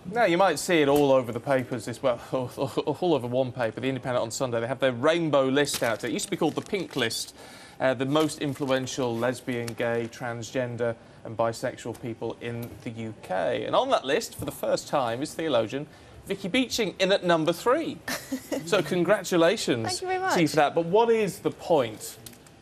Now, you might see it all over the papers, all over one paper, The Independent on Sunday. They have their rainbow list out there. It used to be called the Pink List, the most influential lesbian, gay, transgender and bisexual people in the UK. And on that list, for the first time, is theologian Vicky Beeching, in at number 3. So congratulations Thank you very much. to you for that. But what is the point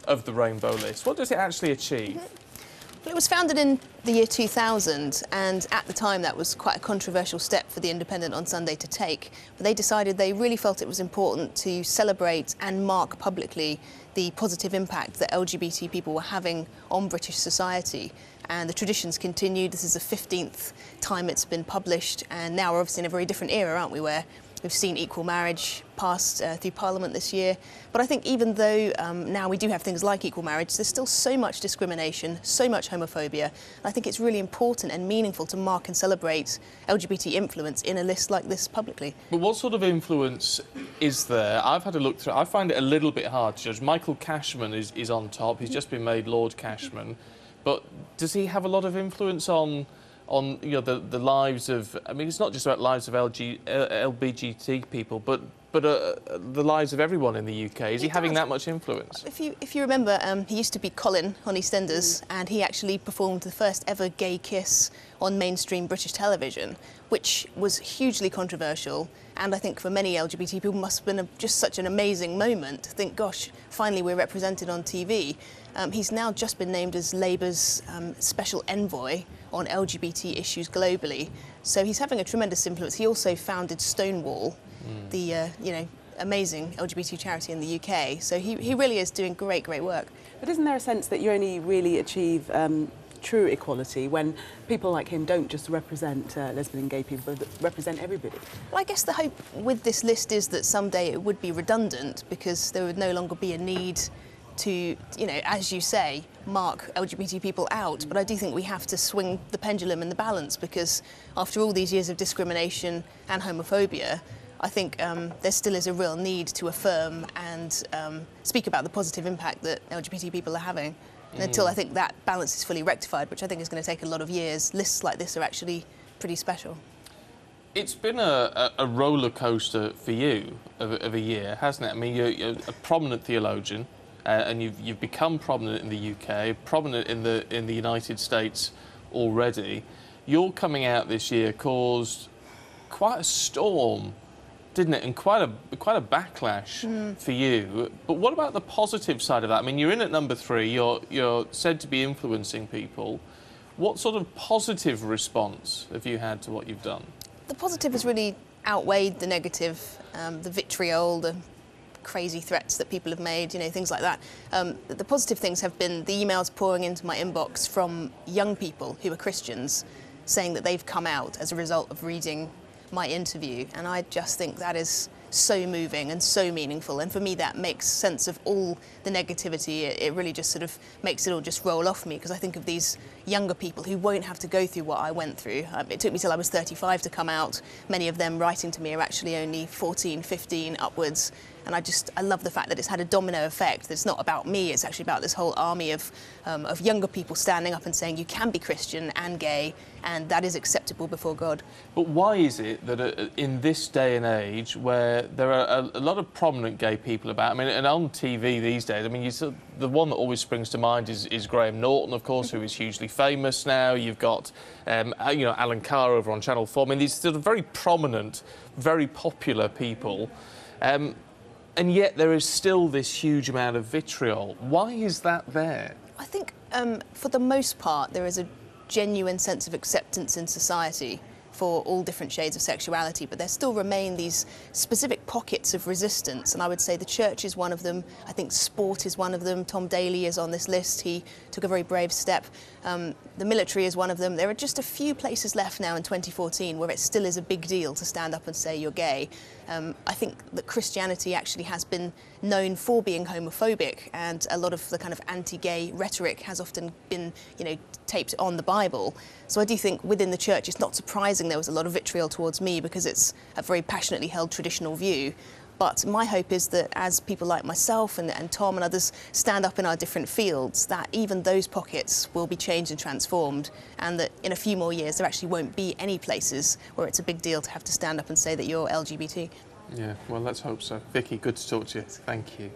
of the rainbow list? What does it actually achieve? Well, it was founded in the year 2000, and at the time that was quite a controversial step for the Independent on Sunday to take. But they decided they really felt it was important to celebrate and mark publicly the positive impact that LGBT people were having on British society. And the traditions continued. This is the 15th time it's been published, and now we're obviously in a very different era, aren't we, where we've seen equal marriage passed through Parliament this year. But I think even though now we do have things like equal marriage, there's still so much discrimination, so much homophobia. And I think it's really important and meaningful to mark and celebrate LGBT influence in a list like this publicly. But what sort of influence is there? I've had a look through. I find it a little bit hard to judge. Michael Cashman is on top. He's just been made Lord Cashman. But does he have a lot of influence on the lives of, I mean, it's not just about lives of LGBT people, but the lives of everyone in the UK. Is he having that much influence? If you remember, he used to be Colin on EastEnders, and he actually performed the first ever gay kiss on mainstream British television, which was hugely controversial. And I think for many LGBT people must have been just such an amazing moment to think, gosh, finally we're represented on TV. He's now just been named as Labour's special envoy on LGBT issues globally. So he's having a tremendous influence. He also founded Stonewall, the amazing LGBT charity in the UK. So he really is doing great work. But isn't there a sense that you only really achieve true equality when people like him don't just represent lesbian and gay people, but represent everybody? Well, I guess the hope with this list is that someday it would be redundant, because there would no longer be a need to, as you say, mark LGBT people out. But I do think we have to swing the pendulum in the balance, because after all these years of discrimination and homophobia, I think there still is a real need to affirm and speak about the positive impact that LGBT people are having. And until I think that balance is fully rectified, which I think is going to take a lot of years, lists like this are actually pretty special. It's been a roller coaster for you of a year, hasn't it? I mean, you're a prominent theologian, and you've become prominent in the UK, prominent in the United States already. Your coming out this year caused quite a storm, didn't it? And quite a backlash for you. But what about the positive side of that? I mean, you're in at number 3. You're said to be influencing people. What sort of positive response have you had to what you've done? The positive has really outweighed the negative, the vitriol, the crazy threats that people have made, things like that. The positive things have been the emails pouring into my inbox from young people who are Christians saying that they've come out as a result of reading my interview, and I just think that is so moving and so meaningful, and for me that makes sense of all the negativity. It really just sort of makes it all just roll off me, because I think of these younger people who won't have to go through what I went through. It took me till I was 35 to come out. Many of them writing to me are actually only 14, 15 upwards, and I love the fact that it's had a domino effect. It's not about me, it's actually about this whole army of younger people standing up and saying you can be Christian and gay, and that is acceptable before God. But why is it that in this day and age, where there are a lot of prominent gay people about, I mean, and on TV these days, I mean, the one that always springs to mind is Graham Norton, of course, who is hugely famous now. You've got, Alan Carr over on Channel 4. I mean, these sort of very prominent, very popular people. And yet there is still this huge amount of vitriol. Why is that there? I think, for the most part, there is a genuine sense of acceptance in society for all different shades of sexuality, but there still remain these specific pockets of resistance, and I would say the church is one of them. I think sport is one of them. Tom Daley is on this list. He took a very brave step. The military is one of them. There are just a few places left now in 2014 where it still is a big deal to stand up and say you're gay. I think that Christianity actually has been known for being homophobic, and a lot of the kind of anti-gay rhetoric has often been, taped on the Bible. So I do think within the church it's not surprising there was a lot of vitriol towards me, because it's a very passionately held traditional view. But my hope is that as people like myself and Tom and others stand up in our different fields, that even those pockets will be changed and transformed, and that in a few more years there actually won't be any places where it's a big deal to have to stand up and say that you're LGBT. Yeah, well, let's hope so. Vicky, good to talk to you. Thank you.